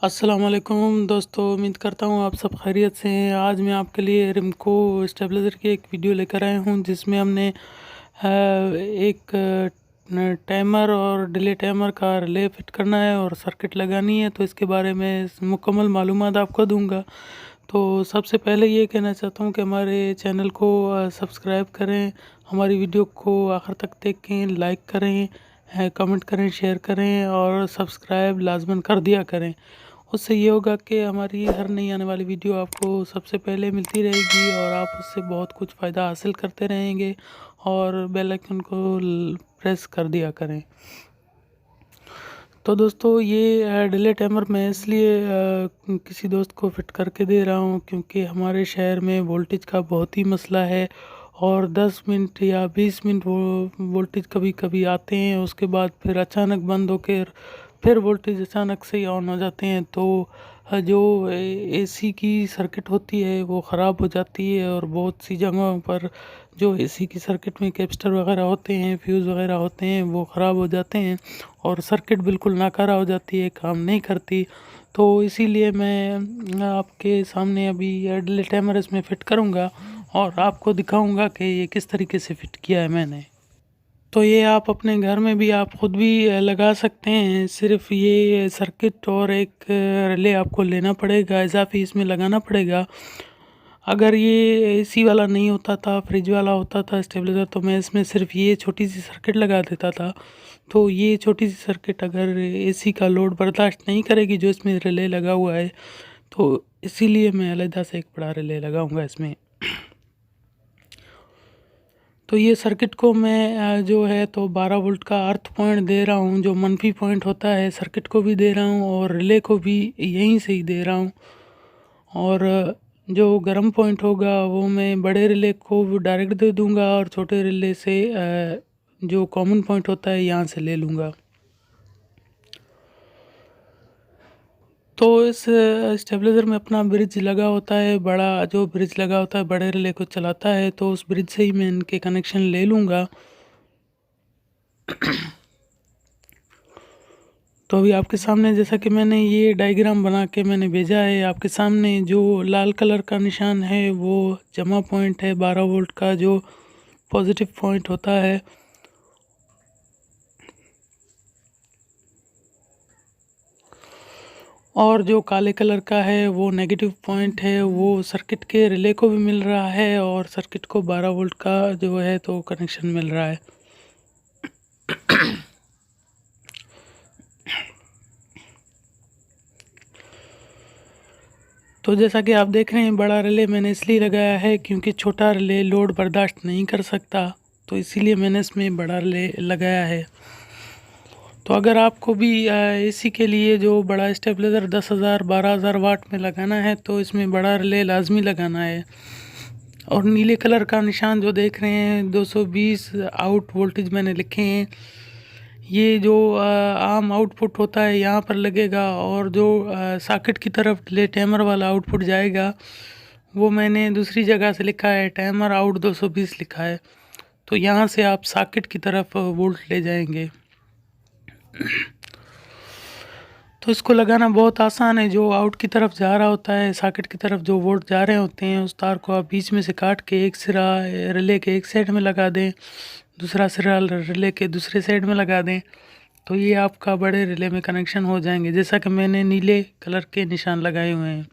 अस्सलाम वालेकुम दोस्तों, उम्मीद करता हूँ आप सब खैरियत से हैं। आज मैं आपके लिए रिमको स्टेबलाइज़र की एक वीडियो लेकर आया हूँ जिसमें हमने एक टाइमर और डिले टाइमर का रिले फिट करना है और सर्किट लगानी है। तो इसके बारे में मुकम्मल मालूमात आपको दूंगा। तो सबसे पहले ये कहना चाहता हूँ कि हमारे चैनल को सब्सक्राइब करें, हमारी वीडियो को आखिर तक देखें, लाइक करें, कमेंट करें, शेयर करें और सब्सक्राइब लाजमन कर दिया करें। उससे ये होगा कि हमारी हर नई आने वाली वीडियो आपको सबसे पहले मिलती रहेगी और आप उससे बहुत कुछ फ़ायदा हासिल करते रहेंगे। और बेल आइकन को प्रेस कर दिया करें। तो दोस्तों, ये डिले टाइमर मैं इसलिए किसी दोस्त को फिट करके दे रहा हूँ क्योंकि हमारे शहर में वोल्टेज का बहुत ही मसला है और 10 मिनट या 20 मिनट वो वोल्टेज कभी कभी आते हैं, उसके बाद फिर अचानक बंद होकर फिर वोल्टेज अचानक से ही ऑन हो जाते हैं। तो जो एसी की सर्किट होती है वो ख़राब हो जाती है और बहुत सी जगहों पर जो एसी की सर्किट में कैपेसिटर वगैरह होते हैं, फ्यूज़ वगैरह होते हैं, वो ख़राब हो जाते हैं और सर्किट बिल्कुल नाकारा हो जाती है, काम नहीं करती। तो इसीलिए मैं आपके सामने अभी डिले टाइमर इसमें फ़िट करूँगा और आपको दिखाऊँगा कि ये किस तरीके से फ़िट किया है मैंने। तो ये आप अपने घर में भी आप ख़ुद भी लगा सकते हैं। सिर्फ़ ये सर्किट और एक रिले आपको लेना पड़ेगा, इज़ाफ़ी इसमें लगाना पड़ेगा। अगर ये एसी वाला नहीं होता था, फ्रिज वाला होता था स्टेबलाइज़र, तो मैं इसमें सिर्फ़ ये छोटी-सी सर्किट लगा देता था। तो ये छोटी-सी सर्किट अगर एसी का लोड बर्दाश्त नहीं करेगी जो इसमें रिले लगा हुआ है, तो इसीलिए मैं अलग से एक बड़ा रिले लगाऊँगा इसमें। तो ये सर्किट को मैं जो है तो 12 वोल्ट का अर्थ पॉइंट दे रहा हूँ, जो मनफी पॉइंट होता है सर्किट को भी दे रहा हूँ और रिले को भी यहीं से ही दे रहा हूँ। और जो गर्म पॉइंट होगा वो मैं बड़े रिले को डायरेक्ट दे दूँगा और छोटे रिले से जो कॉमन पॉइंट होता है यहाँ से ले लूँगा। तो इस स्टेबलाइज़र में अपना ब्रिज लगा होता है, बड़ा जो ब्रिज लगा होता है बड़े रिले को चलाता है, तो उस ब्रिज से ही मैं इनके कनेक्शन ले लूँगा। तो अभी आपके सामने जैसा कि मैंने ये डायग्राम बना के मैंने भेजा है आपके सामने, जो लाल कलर का निशान है वो जमा पॉइंट है 12 वोल्ट का, जो पॉजिटिव पॉइंट होता है। और जो काले कलर का है वो नेगेटिव पॉइंट है, वो सर्किट के रिले को भी मिल रहा है और सर्किट को 12 वोल्ट का जो है तो कनेक्शन मिल रहा है। तो जैसा कि आप देख रहे हैं, बड़ा रिले मैंने इसलिए लगाया है क्योंकि छोटा रिले लोड बर्दाश्त नहीं कर सकता, तो इसीलिए मैंने इसमें बड़ा रिले लगाया है। तो अगर आपको भी एसी के लिए जो बड़ा स्टेबलाइज़र 10,000 12,000 वाट में लगाना है तो इसमें बड़ा रिले लाजमी लगाना है। और नीले कलर का निशान जो देख रहे हैं 220 आउट वोल्टेज मैंने लिखे हैं, ये जो आम आउटपुट होता है यहाँ पर लगेगा और जो सॉकेट की तरफ डिले टाइमर वाला आउटपुट जाएगा वो मैंने दूसरी जगह से लिखा है, टाइमर आउट 220 लिखा है। तो यहाँ से आप सॉकेट की तरफ वोल्ट ले जाएंगे। तो इसको लगाना बहुत आसान है। जो आउट की तरफ जा रहा होता है, सॉकेट की तरफ जो वोल्ट जा रहे होते हैं, उस तार को आप बीच में से काट के एक सिरा रिले के एक साइड में लगा दें, दूसरा सिरा रिले के दूसरे साइड में लगा दें, तो ये आपका बड़े रिले में कनेक्शन हो जाएंगे, जैसा कि मैंने नीले कलर के निशान लगाए हुए हैं।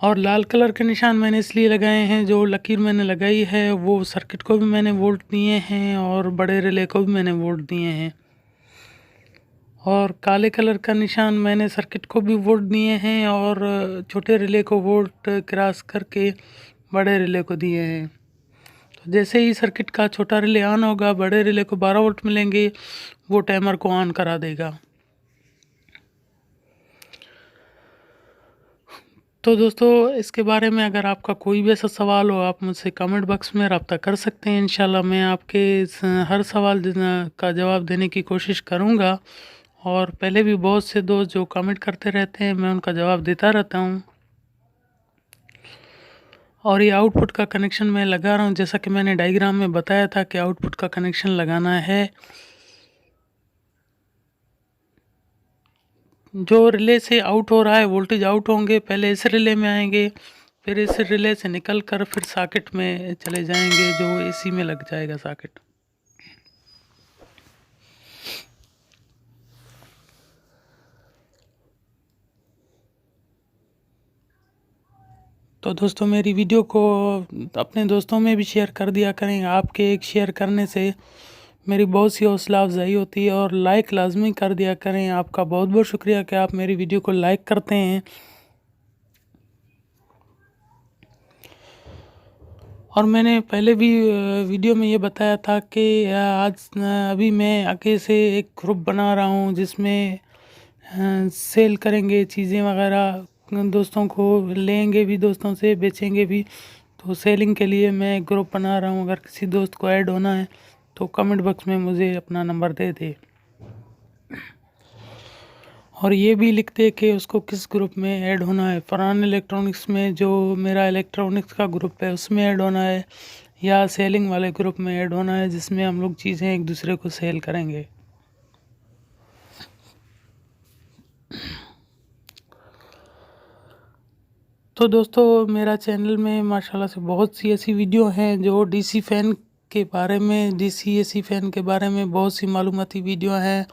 और लाल कलर के निशान मैंने इसलिए लगाए हैं, जो लकीर मैंने लगाई है वो सर्किट को भी मैंने वोल्ट दिए हैं और बड़े रिले को भी मैंने वोल्ट दिए हैं। और काले कलर का निशान मैंने सर्किट को भी वोल्ट दिए हैं और छोटे रिले को वोल्ट क्रॉस करके बड़े रिले को दिए हैं। तो जैसे ही सर्किट का छोटा रिले ऑन होगा, बड़े रिले को 12 वोल्ट मिलेंगे, वो टाइमर को ऑन करा देगा। तो दोस्तों, इसके बारे में अगर आपका कोई भी ऐसा सवाल हो, आप मुझसे कमेंट बॉक्स में रब्ता कर सकते हैं। इंशाल्लाह मैं आपके हर सवाल का जवाब देने की कोशिश करूँगा। और पहले भी बहुत से दोस्त जो कमेंट करते रहते हैं, मैं उनका जवाब देता रहता हूँ। और ये आउटपुट का कनेक्शन मैं लगा रहा हूँ, जैसा कि मैंने डायग्राम में बताया था कि आउटपुट का कनेक्शन लगाना है। जो रिले से आउट हो रहा है वोल्टेज आउट होंगे, पहले इस रिले में आएंगे, फिर इस रिले से निकल कर फिर सॉकेट में चले जाएंगे, जो एसी में लग जाएगा सॉकेट। तो दोस्तों मेरी वीडियो को अपने दोस्तों में भी शेयर कर दिया करें। आपके एक शेयर करने से मेरी बहुत सी हौसला अफजाई होती है, और लाइक लाजमी कर दिया करें। आपका बहुत बहुत शुक्रिया कि आप मेरी वीडियो को लाइक करते हैं। और मैंने पहले भी वीडियो में ये बताया था कि आज अभी मैं आगे से एक ग्रुप बना रहा हूँ जिसमें सेल करेंगे चीज़ें वगैरह, दोस्तों को लेंगे भी, दोस्तों से बेचेंगे भी। तो सेलिंग के लिए मैं एक ग्रुप बना रहा हूँ। अगर किसी दोस्त को ऐड होना है तो कमेंट बॉक्स में मुझे अपना नंबर दे दे, और ये भी लिख दे कि उसको किस ग्रुप में ऐड होना है। फरहान इलेक्ट्रॉनिक्स में जो मेरा इलेक्ट्रॉनिक्स का ग्रुप है उसमें ऐड होना है, या सेलिंग वाले ग्रुप में ऐड होना है जिसमें हम लोग चीज़ें एक दूसरे को सेल करेंगे। तो दोस्तों मेरा चैनल में माशाल्लाह से बहुत सी ऐसी वीडियो हैं जो डीसी फ़ैन के बारे में, डीसी एसी फ़ैन के बारे में बहुत सी मालूमाती वीडियो हैं,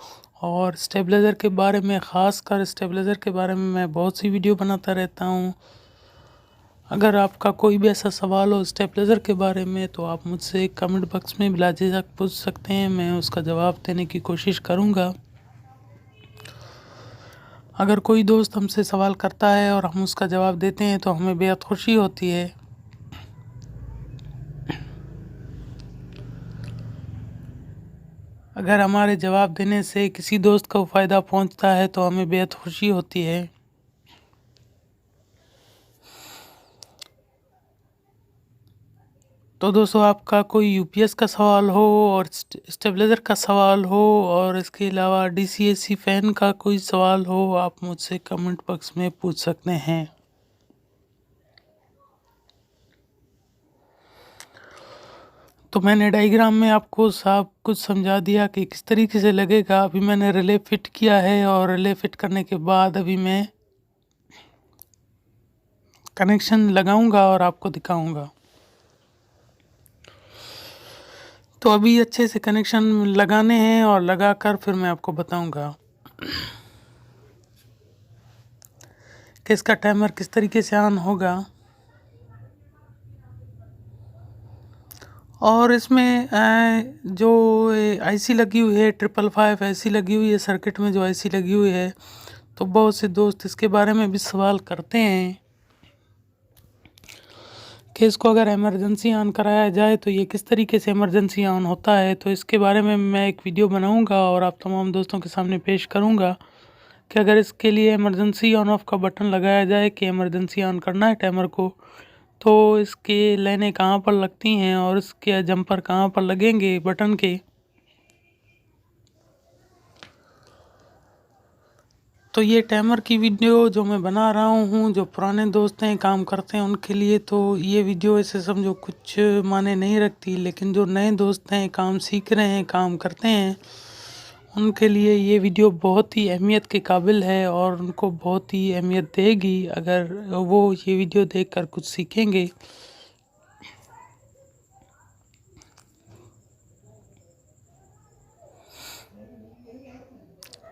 और स्टेबलाइज़र के बारे में, ख़ास कर स्टेबलाइज़र के बारे में मैं बहुत सी वीडियो बनाता रहता हूँ। अगर आपका कोई भी ऐसा सवाल हो स्टेबलाइज़र के बारे में तो आप मुझसे कमेंट बॉक्स में बिलाझिझक पूछ सकते हैं, मैं उसका जवाब देने की कोशिश करूँगा। अगर कोई दोस्त हमसे सवाल करता है और हम उसका जवाब देते हैं तो हमें बेहद खुशी होती है। अगर हमारे जवाब देने से किसी दोस्त को फ़ायदा पहुंचता है तो हमें बेहद खुशी होती है। तो दोस्तों आपका कोई यूपीएस का सवाल हो और स्टेबलाइज़र का सवाल हो, और इसके अलावा डीसी एसी फ़ैन का कोई सवाल हो, आप मुझसे कमेंट बॉक्स में पूछ सकते हैं। तो मैंने डायग्राम में आपको सब कुछ समझा दिया कि किस तरीके से लगेगा। अभी मैंने रिले फिट किया है, और रिले फिट करने के बाद अभी मैं कनेक्शन लगाऊंगा और आपको दिखाऊंगा। तो अभी अच्छे से कनेक्शन लगाने हैं, और लगाकर फिर मैं आपको बताऊंगा कि इसका टाइमर किस तरीके से ऑन होगा। और इसमें जो आईसी लगी हुई है 555 आईसी लगी हुई है, सर्किट में जो आईसी लगी हुई है, तो बहुत से दोस्त इसके बारे में भी सवाल करते हैं कि इसको अगर इमरजेंसी ऑन कराया जाए तो ये किस तरीके से इमरजेंसी ऑन होता है। तो इसके बारे में मैं एक वीडियो बनाऊंगा और आप तमाम दोस्तों के सामने पेश करूंगा कि अगर इसके लिए इमरजेंसी ऑन ऑफ का बटन लगाया जाए कि इमरजेंसी ऑन करना है टाइमर को, तो इसके लाइनें कहाँ पर लगती हैं और इसके जंपर कहाँ पर लगेंगे बटन के। तो ये टाइमर की वीडियो जो मैं बना रहा हूँ, जो पुराने दोस्त हैं काम करते हैं उनके लिए तो ये वीडियो ऐसे समझो कुछ माने नहीं रखती, लेकिन जो नए दोस्त हैं काम सीख रहे हैं, काम करते हैं, उनके लिए ये वीडियो बहुत ही अहमियत के काबिल है, और उनको बहुत ही अहमियत देगी अगर वो ये वीडियो देखकर कुछ सीखेंगे।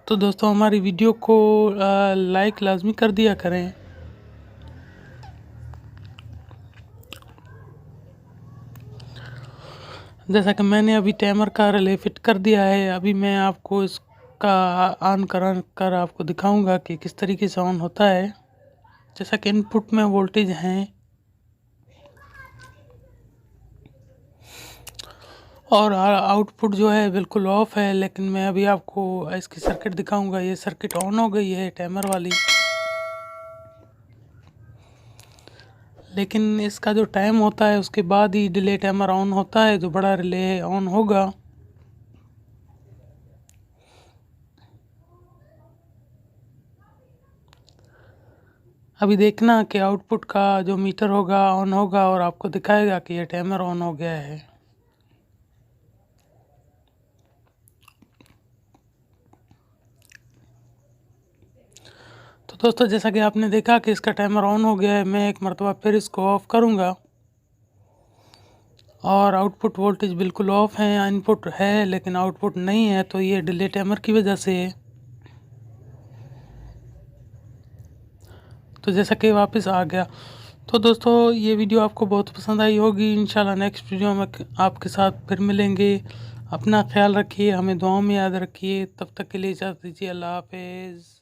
तो दोस्तों हमारी वीडियो को लाइक लाजमी कर दिया करें। जैसा कि मैंने अभी टाइमर का रिले फिट कर दिया है, अभी मैं आपको इसका ऑन कर आपको दिखाऊंगा कि किस तरीके से ऑन होता है। जैसा कि इनपुट में वोल्टेज हैं और आउटपुट जो है बिल्कुल ऑफ है, लेकिन मैं अभी आपको इसकी सर्किट दिखाऊंगा। ये सर्किट ऑन हो गई है टाइमर वाली, लेकिन इसका जो टाइम होता है उसके बाद ही डिले टाइमर ऑन होता है, जो बड़ा रिले है ऑन होगा। अभी देखना कि आउटपुट का जो मीटर होगा ऑन होगा और आपको दिखाएगा कि ये टाइमर ऑन हो गया है। तो दोस्तों जैसा कि आपने देखा कि इसका टाइमर ऑन हो गया है, मैं एक मरतबा फिर इसको ऑफ़ करूँगा और आउटपुट वोल्टेज बिल्कुल ऑफ है, इनपुट है लेकिन आउटपुट नहीं है, तो ये डिले टाइमर की वजह से है। तो जैसा कि वापस आ गया। तो दोस्तों ये वीडियो आपको बहुत पसंद आई होगी। इंशाल्लाह नेक्स्ट वीडियो में आपके साथ फिर मिलेंगे। अपना ख्याल रखिए, हमें दुआओं में याद रखिए। तब तक के लिए इजाज़त दीजिए। अल्लाह हाफ़िज़।